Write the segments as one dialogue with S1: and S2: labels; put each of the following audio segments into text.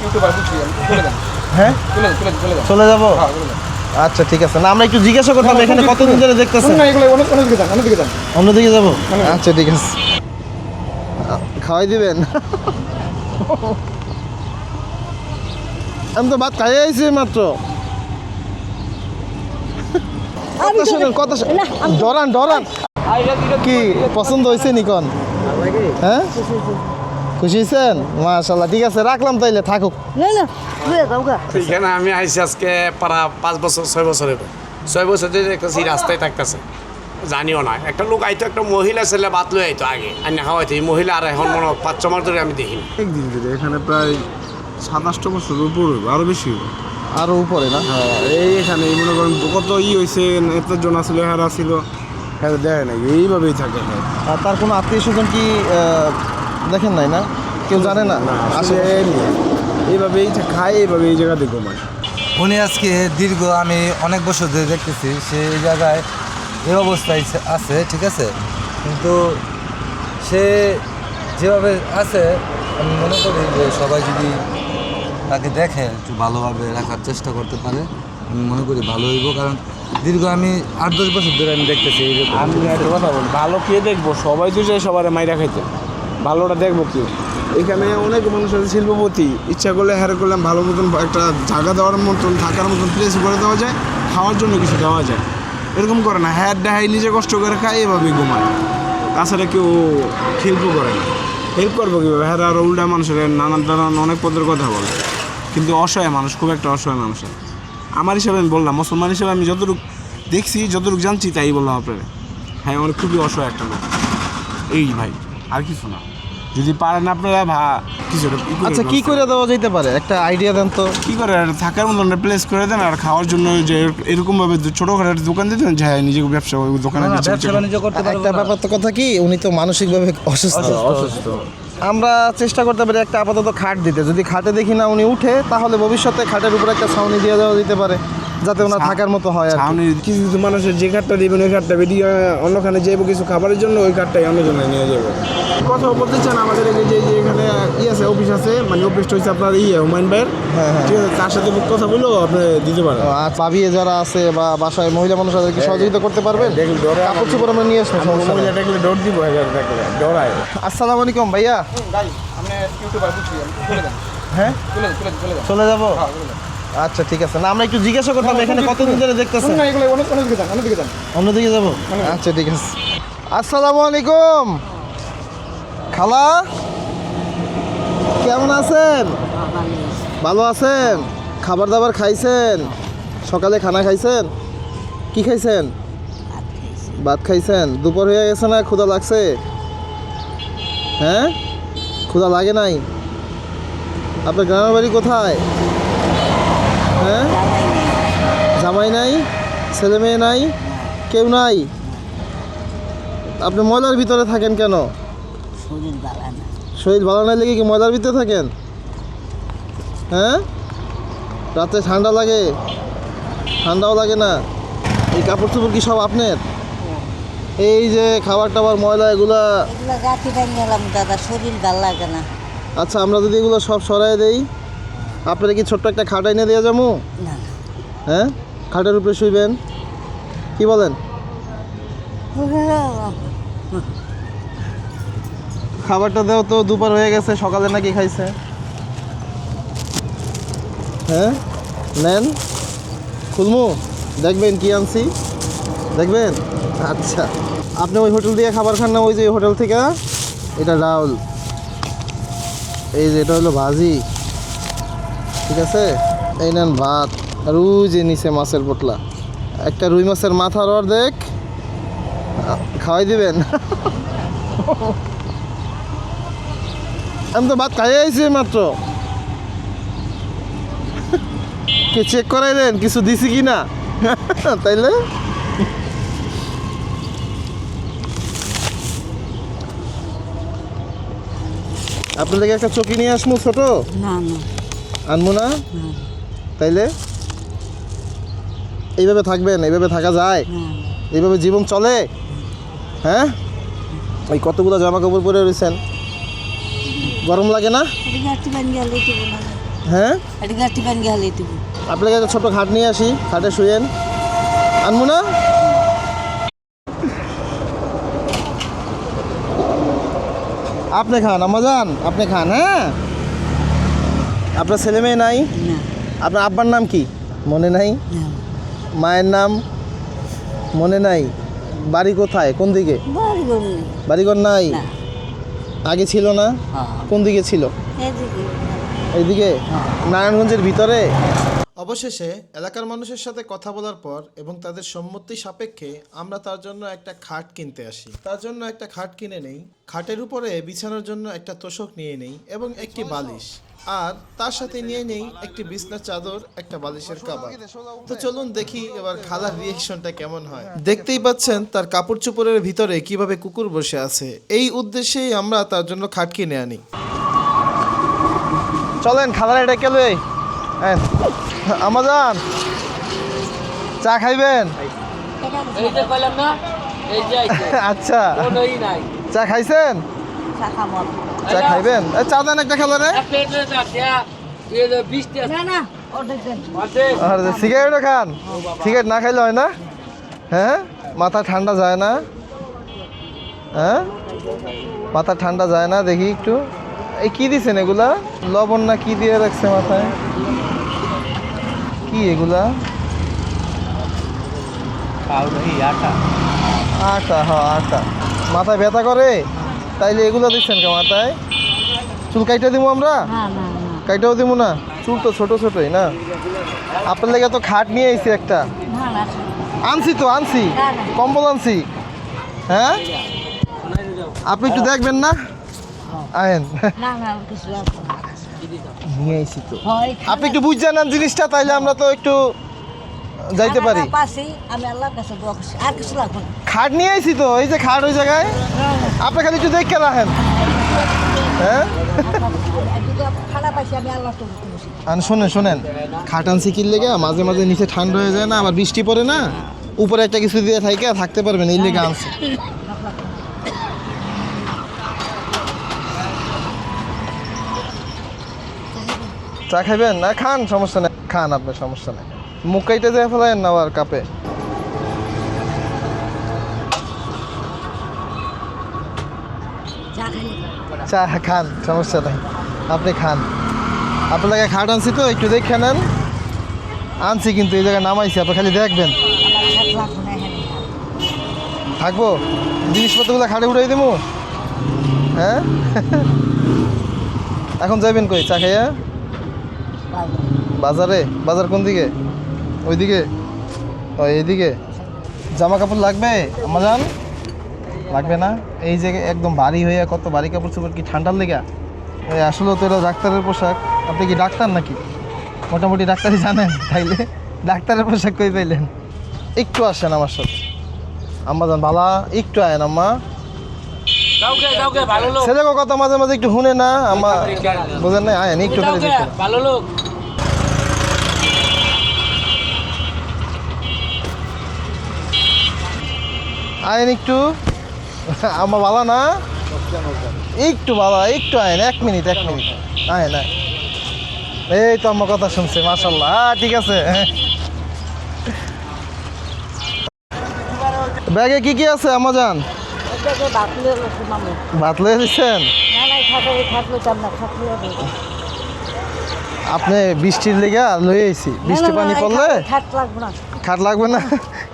S1: YouTuber বুঝছি চলে যান।
S2: হ্যাঁ
S1: চলে যান।
S2: চলে যাবো?
S1: হ্যাঁ চলে যান।
S2: আচ্ছা ঠিক আছে, না আমরা একটু জিজ্ঞাসা করতাম এখানে কতদিন ধরে দেখতেছেন।
S1: না এগুলো অন্যদিকে যান, অন্যদিকে যান।
S2: অন্যদিকে যাবো? আচ্ছা ঠিক আছে, খাওয়াই দিবেন? আমি তো ভাত খাইয়ে আইছি মাত্র। কথা ডরান ডরান কি পছন্দ হয়েছে নিকন? হ্যাঁ খুশি হয়েছেন? মাশাআল্লাহ, ঠিক আছে রাখলাম তাইলে, থাকুক।
S3: এখানে আমি আইসি আজকে প্রায় 5 বছর 6 বছর হবে। 6 বছর ধরে দেখতেছি রাস্তায় থাকতেছে, জানিও না। একটা লোক আইতো, একটা মহিলা ছেলে ভাত লই আইতো আগে আর না খাওয়াইতো। এই মহিলা আর এখন মনে হয় 5-6 মাস ধরে আমি দেখিনি।
S4: একদিন ধরে এখানে প্রায় 27-28 বছর উপর হইব, আরো বেশি হইব।
S2: আরো উপরে না?
S4: এই এখানে মনে করেন কত হয়েছে, এতজন আসলে হারা ছিল, হ্যাঁ দেয় নাই, এইভাবেই থাকে।
S2: আর তার কোনো আত্মীয় স্বজন কি দেখেন নাই? না কেউ জানে না?
S4: আসলে এইভাবেই খায়, এইভাবে এই জায়গাতে ঘুমায়।
S5: উনি আজকে দীর্ঘ আমি অনেক বছর ধরে দেখতেছি সে এই জায়গায় এই অবস্থায় আছে, ঠিক আছে, কিন্তু সে যেভাবে আছে আমি মনে করি যে সবাই যদি তাকে দেখে একটু ভালোভাবে রাখার চেষ্টা করতে পারে, আমি মনে করি ভালো হইব। কারণ দীর্ঘ আমি 8-10 বছর ধরে আমি দেখতেছি এইরকম।
S4: আমি একটা কথা বলি, ভালো কে দেখবো? সবাই তো চাই সবার মাইরা খাইতে, ভালোটা দেখবো কি? এখানে অনেক মানুষ আছে শিল্পপতি, ইচ্ছা করলে হ্যাঁ করলাম ভালো মতন একটা জায়গা দেওয়ার মতন, থাকার মতন প্লেস করে দেওয়া যায়, খাওয়ার জন্য কিছু দেওয়া যায়। এরকম করে না, হ্যাঁ দেখাই নিজে কষ্ট করে খায়, এভাবেই ঘুমায়। তাছাড়া কেউ হেল্পও করে না। হেল্প করবো কীভাবে? হ্যাঁ আরও উল্টা মানুষের নানান অনেক পদের কথা বলে, কিন্তু অসহায় মানুষ, খুব একটা অসহায় মানুষ। আমার হিসাবে আমি বললাম, মুসলমান হিসাবে আমি যতটুকু দেখছি, যতটুকু জানছি তাই বললাম আপনারা। হ্যাঁ অনেক খুবই অসহায় একটা লোক এই ভাই, আর কিছু না। যদি পারেন আপনারা কিছু
S2: আচ্ছা কি করে দেওয়া যেতে পারে, একটা আইডিয়া দেন তো।
S4: কি করে থাকার মতন প্লেস করে দেন, আর খাওয়ার জন্য যে এরকমভাবে ছোটোখাটো একটা দোকান দিতেন, যে নিজে ব্যবসা ওই দোকানে
S5: ব্যবসা বাণিজ্য করতে পারবো
S2: একটা
S5: না।
S2: ব্যাপার তো কথা কি, উনি তো মানসিকভাবে অসুস্থ। আমরা চেষ্টা করতে পারি একটা আপাতত খাট দিতে, যদি খাটে দেখি না উনি উঠে, তাহলে ভবিষ্যতে খাটের উপরে একটা ছাউনি দিয়ে দেওয়া যেতে পারে, যাতে ওনার থাকার মতো হয় আর কি।
S4: ছাউনি কিছু কিছু মানুষের যে কাঠটা দিবেন ওই কাঠটা বেরিয়ে অন্যখানে যাবো কিছু খাবারের জন্য, ওই কাঠটাই অন্যজনে নিয়ে যাবো। কথা বলতে চান আমাদের যে এখানে আছে অফিস আছে, মানে অফিসটা হচ্ছে আপনার হুমায়ুন ভাইয়ের।
S2: হ্যাঁ হ্যাঁ,
S4: ঠিক আছে, তার সাথে কথা বললেও আপনি দিতে পারেন।
S2: আর পাবিয়ে যারা আছে বা বাসায় মহিলা মানুষ তাদেরকে সহযোগিতা করতে পারবেন।
S4: দেখলে ডরে
S2: কাপড় চোপড় আমরা নিয়ে আসবো, সমস্যা নেই।
S4: মহিলা দেখলে ডর দিব, দেখলে ডরায়।
S2: আসসালামু আলাইকুম ভাইয়া।
S1: ভাই আপনি ইউটিউবার বুঝছি চলে যান।
S2: হ্যাঁ
S1: চলে যান।
S2: চলে যাবো?
S1: হ্যাঁ চলে যান।
S2: আচ্ছা ঠিক আছে, না আমরা একটু জিজ্ঞাসা করতাম এখানে কতদিন ধরে দেখতেছেন।
S1: না এগুলো অন্যদিকে যান, অন্যদিকে যান।
S2: অন্যদিকে যাবো? আচ্ছা ঠিক আছে। আসসালামু আলাইকুম খালা, কেমন আছেন? ভালো আছেন? খাবার দাবার খাইছেন? সকালে খানা খাইছেন? কি খাইছেন? ভাত খাইছেন? দুপুর হয়ে গেছে না, ক্ষুধা লাগছে? হ্যাঁ ক্ষুধা লাগে নাই? আপনার গ্রামের বাড়ি কোথায়? হ্যাঁ জামাই নাই, ছেলে মেয়ে নাই, কেউ নাই? আপনি ময়লার ভিতরে থাকেন কেন? শরীর ভালো নাই লেগে কি ময়লার ভিতরে থাকেন? হ্যাঁ রাতে ঠান্ডা লাগে? ঠান্ডাও লাগে না? এই কাপড় চোপড় কি সব আপনার? এই যে খাবার টাবার ময়লা এগুলা
S6: গাছি বানিয়েলাম দাদা, শরীর ভালো লাগে না।
S2: আচ্ছা আমরা যদি এগুলো সব সরাই দেই, আপনারা কি ছোট্ট একটা খাট এনে দিয়ে যাবো?
S6: না
S2: হ্যাঁ খাটের উপরে শুইবেন, কি বলেন? খাবারটা দেও তো, দুপুর হয়ে গেছে, সকালে নাকি খাইছে? হ্যাঁ নেন, খুলমু, দেখবেন কি আনছি, দেখবেন? আচ্ছা আপনি ওই হোটেল থেকে খাবার খান না, ওই যে হোটেল থেকে এটা ডাউল, এই যে এটা হলো ভাজি, ঠিক আছে? এই নেন ভাত, আর ওই যে নিচে মাছের পোটলা, একটা রুই মাছের মাথার অর্ধেক খাওয়াই দিবেন। আমি তো ভাত খাইয়ে আইছি মাত্র, কে চেক করাই দেন কিছু দিছি কি না। তাইলে আপনাদেরকে একটা চকি নিয়ে আসবো ছোট,
S6: না না
S2: আনবো না? তাইলে এইভাবে থাকবেন? এইভাবে থাকা যায়? এইভাবে জীবন চলে? হ্যাঁ এই কতগুলো জামা কাপড় পরে রয়েছেন, গরম লাগে না?
S6: গাছি বানিয়ে
S2: হ্যাঁ
S6: এটা গাছি বান গেলে তুমি
S2: আপনাকে একটা ছোট খাট নিয়ে আসি, খাটে শুয়েন। আনবো না? আপনি খান আমাজান, আপনি খান। হ্যাঁ, আপনার ছেলে মেয়ে নাই?
S6: না
S2: আপনার আব্বার নাম কি মনে নাই?
S6: না
S2: মায়ের নাম মনে নাই? বাড়ি কোথায়, কোন দিকে?
S6: বাড়ি গরু নেই
S2: বাড়িঘর নাই?
S6: না
S2: আগে ছিল না?
S6: হ্যাঁ
S2: কোন দিকে ছিল?
S6: এদিকে
S2: এইদিকে নারায়ণগঞ্জের ভিতরে। অবশেষে এলাকার মানুষের সাথে কথা বলার পর এবং তাদের সম্মতি সাপেক্ষে আমরা তার জন্য একটা খাট কিনতে আসি। তার জন্য একটা খাট কিনে নেই, খাটের উপরে বিছানোর জন্য একটা তোশক নিয়ে নেই এবং একটি বালিশ, আর তার সাথে নিয়ে নেই একটি বিছনার চাদর, একটা বালিশের কভার। তো চলুন দেখি এবার খালার রিয়েকশনটা কেমন হয়। দেখতেই পাচ্ছেন তার কাপড় চোপড়ের ভিতরে কিভাবে কুকুর বসে আছে। এই উদ্দেশ্যেই আমরা তার জন্য খাট কিনে আনি। চলেন খালার এটা কেলে আমাজান, চা খাইবেন? আচ্ছা, চা খাইছেন?
S6: শাখা মত
S2: চা খাইবেন? চা দেন একটা খালারে।
S6: না না অর্ধেক দেন
S2: আর সিগারেটও খান? সিগারেট না খাইলে হয় না? হ্যাঁ, মাথা ঠান্ডা যায় না? হ্যাঁ, মাথা ঠান্ডা যায় না? দেখি একটু। এই কি দিছেন এগুলা? লবণ না কি দিয়ে রাখছে মাথায়? কি এগুলা? আটা, হ্যাঁ আটা। মাথায় ব্যথা করে তাইলে এগুলো দিচ্ছেন কে মাথায়? চুল কাইটা দিব আমরা?
S6: না না না
S2: কাইটাও দিব না? চুল তো ছোট ছোটই না। আপনার লেগে তো খাট নিয়ে আইছি একটা।
S6: না না
S2: আনছি তো, আনছি কম্বল আনছি। হ্যাঁ, আপনি একটু দেখবেন না? আয়েন,
S6: না না কিছু লাগবে না।
S2: নিয়ে আইছি তো।
S6: হয়
S2: আপনি একটু বুঝছেন না জিনিসটা, তাইলে আমরা তো একটু যাইতে পারি।
S6: পাশে আমি আল্লাহর কাছে দোয়া করছি, আর কিছু লাগবে না।
S2: খাট নিয়ে আইছি তো, এই যে খাট ওই জায়গায়। আপনি খালি একটু দেখে রাখেন। হ্যাঁ,
S6: খারাপ পাইছি আমি আল্লাহ তো বলছি
S2: আর শোনেন শোনেন, খাট আনছি কি লেগে, মাঝে মাঝে নিচে ঠান্ডা হয়ে যায় না, আবার বৃষ্টি পড়ে না, উপরে একটা কিছু দিয়ে থাকতে পারবেন, এই লেগে আনছি। চা খাইবেন না? খান, সমস্যা নেই, খান, আপনার সমস্যা নেই। মুখ কাইটে যায় ফেলায়েন না আবার কাপে।
S6: চা খাইলে
S2: চা খান, সমস্যা নেই, আপনি খান। আপনার লাগে খাট আনছি তো, একটু দেখে নেন। আনছি কিন্তু এই জায়গায় নামাইছি, আপনি খালি দেখবেন।
S6: আমার খাট লাগবে না এখানে
S2: থাকবো, জিনিসপত্রগুলো খাটে উঠাই দেবো। হ্যাঁ, এখন যাবেন কই চা খাইয়া? বাজারে? বাজার কোন দিকে? ওইদিকে? ও এইদিকে। জামা কাপড় লাগবে আমাজান? লাগবে না? এই যে একদম ভারী হয়ে, কত ভারী কাপড় চোপড়, কি ঠান্ডার লেগা? ওই আসলে তো এটা ডাক্তারের পোশাক। আপনি কি ডাক্তার নাকি? মোটামুটি ডাক্তারই জানেন, তাইলে ডাক্তারের পোশাক কই পাইলেন? একটু আসেন আমার সাথে আম্মাজান, বালা একটু আয়েন আম্মা। ছেলেকে কথা মাঝে মাঝে একটু শুনে না আম্মা, বোঝেন না? আয়েন একটু খালি দেখেন।
S7: ভালো লোক
S2: আয়েন একটু, আম্মা বালা না? একটু বাবা, একটু আয়েন, 1 মিনিট আয়েন আয়েন। এই তো আম্মা কথা শুনছে, মাশাল্লাহ। ঠিক আছে। ব্যাগে কি কি আছে আমাজান?
S6: এটাকে বাতলে রসি মামু
S2: ভাত লয়ে দিচ্ছেন?
S6: না না খাটলে চাপ না খাটলে
S2: আপনি বৃষ্টির লেগে লয়ে আইছি, বৃষ্টি পানি পড়লে
S6: খাট লাগবে না
S2: খাট লাগবে না?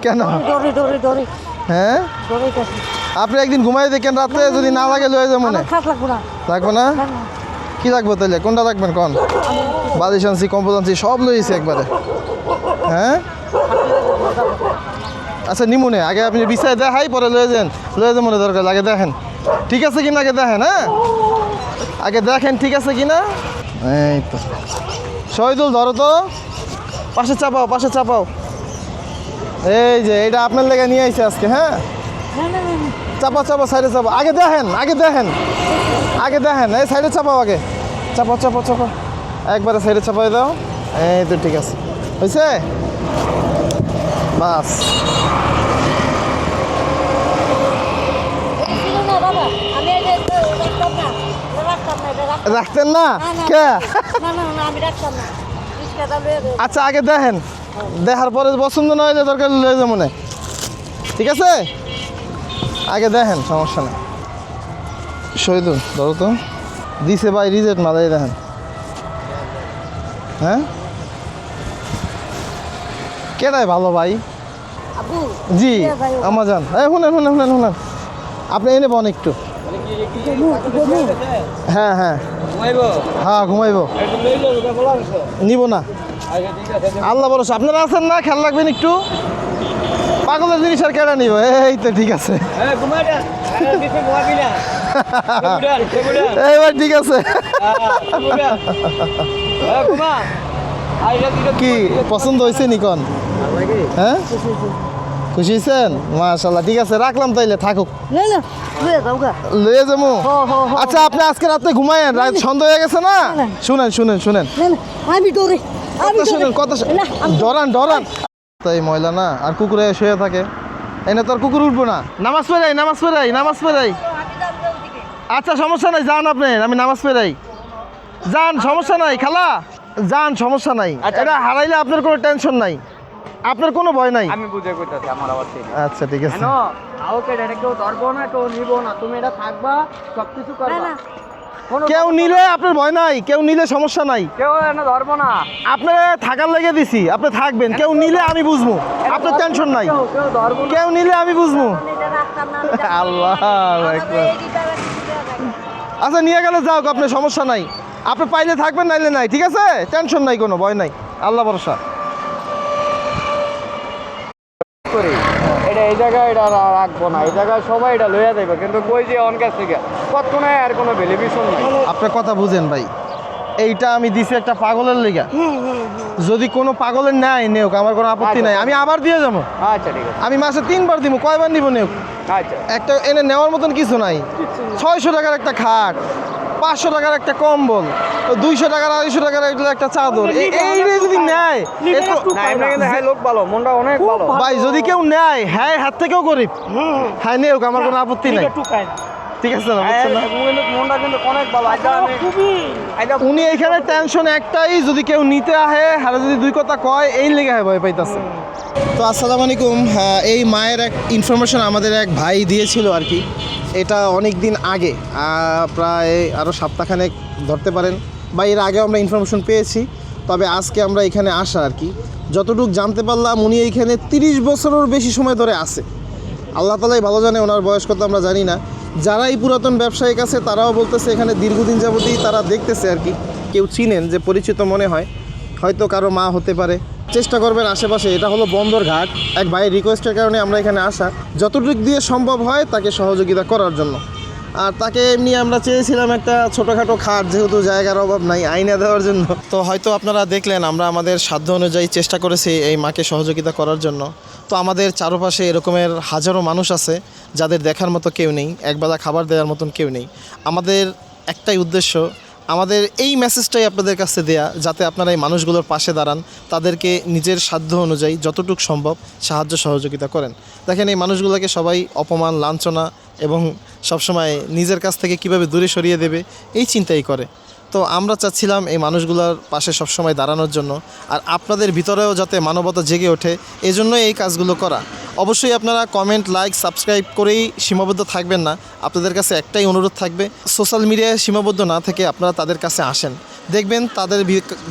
S2: কেন?
S6: দড়ি দড়ি দড়ি
S2: হ্যাঁ,
S6: দড়ি কাছে
S2: আপনি একদিন ঘুমাই দেখেন, রাত্রে যদি না লাগে লয়ে যাবো না।
S6: খাট লাগবে না
S2: লাগবে না? কি লাগবে তাহলে? কোনটা লাগবেন কোন? বালিশ আনছি, কম্বল আনছি, সব লইছি একবারে। হ্যাঁ, আচ্ছা নিমুনে, আগে আপনি বিছায় দেখাই, পরে লয়ে যান, লয়ে যান মনে দরকার, আগে দেখেন ঠিক আছে কিনা, আগে দেখেন। হ্যাঁ, আগে দেখেন ঠিক আছে কিনা। এই তো শহীদুল, ধরো তো, পাশে চাপাও, পাশে চাপাও। এই যে এটা আপনার লেগে নিয়ে আইছে আজকে। হ্যাঁ, চাপাও চাপাও, সাইডে চাপাও, আগে দেখেন, আগে দেখেন, আগে দেখেন। এই সাইডে চাপাও, আগে চাপাও চাপাও চাপাও, একবারে সাইডে চাপাই দাও। এই তো ঠিক আছে, হয়েছে, বাস।
S6: বাবা আমি রাখতাম না, রাখতাম না, এটা
S2: রাখতেন না কে
S6: না আমি রাখতাম না রিক্সাটা লয়ে যাও
S2: আচ্ছা আগে দেখেন, দেখার পরে পছন্দ না হলে দরকার লয়ে যাবো মনে, ঠিক আছে? আগে দেখেন, সমস্যা নেই। শহীদুল ধরো তো, দিছে ভাই রিজেক্ট মালাই দেখেন। হ্যাঁ কেটাই ভালো ভাই?
S6: আবু
S2: জি
S6: এ ভাই, ও।
S2: আমাজান, এই শুনেন আপনি এনে বন একটু। হ্যাঁ হ্যাঁ হ্যাঁ ঘুমাইবো, নিব না। আল্লাহ ভরসা, আপনারা আছেন না? খেয়াল রাখবেন একটু, পাগলের জিনিস আর কেনা নিব। এই তো ঠিক আছে, এইবার ঠিক আছে। কি পছন্দ হয়েছে নিকন? হ্যাঁ খুশি হয়েছেন? মাশাল্লাহ, ঠিক আছে রাখলাম তাইলে, থাকুক।
S6: না লয়ে যাও গা
S2: লয়ে যাবো।
S6: হো।
S2: আচ্ছা আপনি আজকে রাতে ঘুমায়েন, রাত সন্ধ্যা হয়ে গেছে না? শুনেন
S6: না আমি ডরে
S2: কথা শুনেন, কথা
S6: না আমি
S2: ডরান তাই ময়লা না, আর কুকুরে শুয়ে থাকে। এনে তোর কুকুর উঠবো না। নামাজ পড়াই। আচ্ছা সমস্যা নাই, যান আপনি, আমি নামাজ পড়াই। যান, সমস্যা নাই খালা, যান, সমস্যা নাই। এটা হারাইলে আপনার কোনো টেনশন নাই, আপনার কোনো ভয় নাই।
S1: আমি বুঝে কইতাছি আমার আবার ঠিক
S2: আচ্ছা ঠিক আছে।
S1: ওকে এটা কেউ ধরবো না, কেউ নিবো না, তুমি এটা থাকবা, সবকিছু করবা,
S6: না
S2: কেউ নিলে আপনার ভয় নাই, কেউ নিলে সমস্যা নাই।
S1: কেউ এটা ধরবো না,
S2: আপনার থাকার লেগে দিছি, আপনি থাকবেন। কেউ নিলে আমি বুঝবো, আপনার টেনশন নাই।
S1: কেউ ধরবো না।
S2: কেউ নিলে আমি বুঝবো।
S6: এটা রাখতাম না আমি
S2: আল্লাহ আকবার। আচ্ছা নিয়ে গেলে যাও, আপনার সমস্যা নাই। আপনি পাইলে থাকবেন, নাইলে নাই, ঠিক আছে? টেনশন নাই, কোনো ভয় নাই, আল্লাহ ভরসা।
S1: এটা এই জায়গায় এটা রাখবো না, এই জায়গায় সবাই এটা লইয়া যাবে, কিন্তু কই যে অন কাছ থেকে কতক্ষণে আর কোনো ভ্যালিডেশন নেই।
S2: আপনার কথা বুঝেন ভাই, এইটা আমি দিছি একটা পাগলের লেগা। যদি কোনো পাগলের নেয় নেওক, আমার কোনো আপত্তি নাই, আমি আবার দিয়ে যাবো।
S1: আচ্ছা ঠিক আছে,
S2: আমি মাসে 3 বার দিব, কয়বার নিব নেওক।
S1: আচ্ছা
S2: একটা এনে নেওয়ার মতন কিছু নাই। 600 টাকার একটা খাট, 500 টাকার একটা কম্বল, 200 টাকার 250 টাকার একটা চাদর, এই যদি নেয়
S1: না এমনি কিন্তু হ্যাঁ লোক ভালো, মনটা অনেক ভালো
S2: ভাই, যদি কেউ নেয় হ্যাঁ হাত থেকেও গরিব, হ্যাঁ নেওক, আমার কোনো আপত্তি নাই, ঠিক আছে না? বুঝছেন না?
S1: মনটা কিন্তু অনেক ভালো।
S2: উনি এখানে টেনশন একটাই, যদি কেউ নিতে আহে হারে যদি 2 কথা কয়, এই লেগে ভয় পাইতেছে। তো আসসালামু আলাইকুম। এই মায়ের এক ইনফরমেশন আমাদের এক ভাই দিয়েছিল আর কি। এটা অনেক দিন আগে, প্রায় আরও সপ্তাহখানেক ধরতে পারেন, বা এর আগে আমরা ইনফরমেশন পেয়েছি। তবে আজকে আমরা এখানে আসা আর কি, যতটুকু জানতে পারলাম উনি এইখানে 30 বছরের বেশি সময় ধরে আছে। আল্লাহ তালাই ভালো জানে, ওনার বয়স কত আমরা জানি না। যারা এই পুরাতন ব্যবসায়িক আছে তারাও বলতেছে এখানে দীর্ঘদিন যাবতই তারা দেখতেছে আর কি। কেউ চিনেন যে পরিচিত মনে হয়, হয়তো কারো মা হতে পারে। চেষ্টা করবেন আশেপাশে, এটা হলো বন্দর ঘাট। এক ভাইয়ের রিকোয়েস্টের কারণে আমরা এখানে আসা, যতটুকু দিয়ে সম্ভব হয় তাকে সহযোগিতা করার জন্য। আর তাকে এমনি আমরা চেয়েছিলাম একটা ছোটোখাটো খাট, যেহেতু জায়গার অভাব নাই, আইনা দেওয়ার জন্য। তো হয়তো আপনারা দেখলেন আমরা আমাদের সাধ্য অনুযায়ী চেষ্টা করেছি এই মাকে সহযোগিতা করার জন্য। তো আমাদের চারপাশে এরকমের হাজারো মানুষ আছে যাদের দেখার মতো কেউ নেই, একবেলা খাবার দেওয়ার মতন কেউ নেই। আমাদের একটাই উদ্দেশ্য, আমাদের এই মেসেজটাই আপনাদের কাছে দেয়া, যাতে আপনারা এই মানুষগুলোর পাশে দাঁড়ান, তাদেরকে নিজের সাধ্য অনুযায়ী যতটুকু সম্ভব সাহায্য সহযোগিতা করেন। দেখেন এই মানুষগুলোকে সবাই অপমান, লাঞ্ছনা এবং সবসময় নিজের কাছ থেকে কিভাবে দূরে সরিয়ে দেবে এই চিন্তাই করে। তো আমরা চাচ্ছিলাম এই মানুষগুলোর পাশে সবসময় দাঁড়ানোর জন্য, আর আপনাদের ভিতরেও যাতে মানবতা জেগে ওঠে, এজন্যই এই কাজগুলো করা। অবশ্যই আপনারা কমেন্ট, লাইক, সাবস্ক্রাইব করেই সীমাবদ্ধ থাকবেন না। আপনাদের কাছে একটাই অনুরোধ থাকবে, সোশ্যাল মিডিয়ায় সীমাবদ্ধ না থেকে আপনারা তাদের কাছে আসেন, দেখবেন তাদের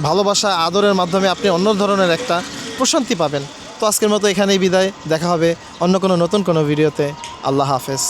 S2: ভালোবাসা, আদরের মাধ্যমে আপনি অন্য ধরনের একটা প্রশান্তি পাবেন। তো আজকের মতো এখানেই বিদায়, দেখা হবে অন্য কোনো নতুন কোনো ভিডিওতে। আল্লাহ হাফেজ।